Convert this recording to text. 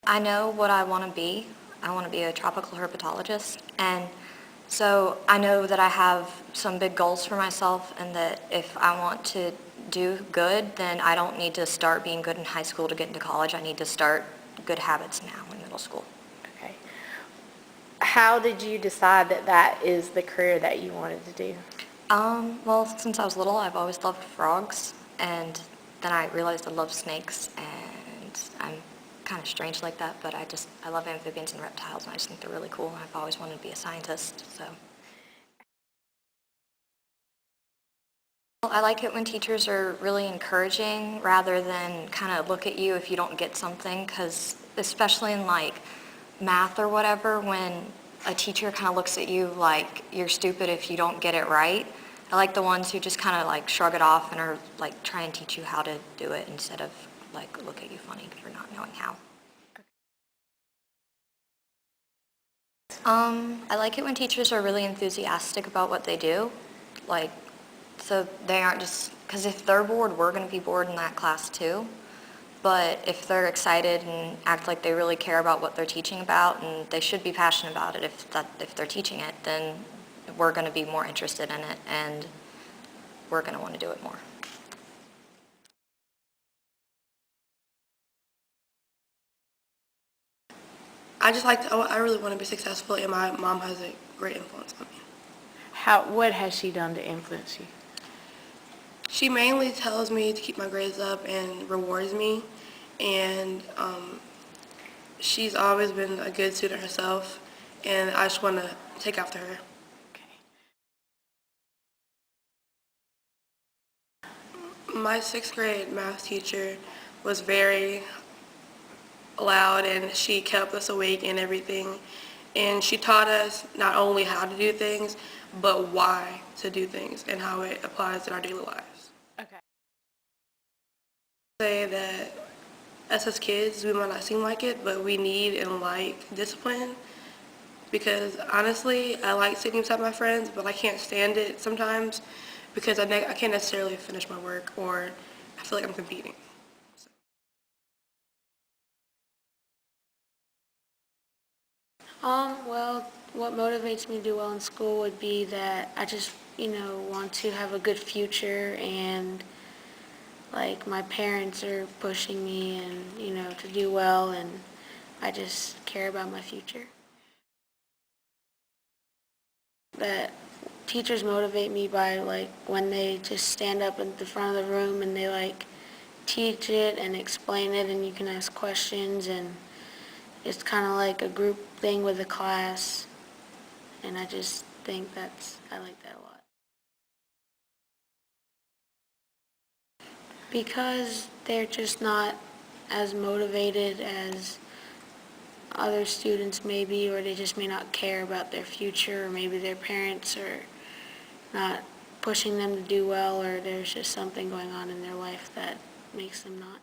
I know what I want to be. I want to be a tropical herpetologist, and so I know that I have some big goals for myself, and that if I want to do good, then I don't need to start being good in high school to get into college. I need to start good habits now in middle school. Okay. How did you decide that that is the career that you wanted to do? Well, since I was little, I've always loved frogs, and then I realized I love snakes, and I'm kind of strange like that, but I love amphibians and reptiles, and I just think they're really cool. I've always wanted to be a scientist, so. Well, I like it when teachers are really encouraging rather than kind of look at you if you don't get something, because especially in like math or whatever, when a teacher kind of looks at you like you're stupid if you don't get it right. I like the ones who just kind of like shrug it off and are like try and teach you how to do it instead of like look at you funny for not knowing how. I like it when teachers are really enthusiastic about what they do, like, so they aren't just, because if they're bored, we're going to be bored in that class too. But if they're excited and act like they really care about what they're teaching about, and they should be passionate about it if they're teaching it, then we're going to be more interested in it, and we're going to want to do it more. I really want to be successful, and my mom has a great influence on me. What has she done to influence you? She mainly tells me to keep my grades up and rewards me, and she's always been a good student herself, and I just want to take after her. My sixth grade math teacher was very loud, and she kept us awake and everything. And she taught us not only how to do things, but why to do things and how it applies in our daily lives. Okay. Say that us as kids, we might not seem like it, but we need and like discipline, because honestly, I like sitting beside my friends, but I can't stand it sometimes because I can't necessarily finish my work, or I feel like I'm competing. Well, what motivates me to do well in school would be that I just, want to have a good future, and like my parents are pushing me and, to do well, and I just care about my future. That teachers motivate me by like when they just stand up at the front of the room and they like teach it and explain it, and you can ask questions, and it's kind of like a group thing with the class, and I just think I like that a lot. Because they're just not as motivated as other students maybe, or they just may not care about their future, or maybe their parents are not pushing them to do well, or there's just something going on in their life that makes them not.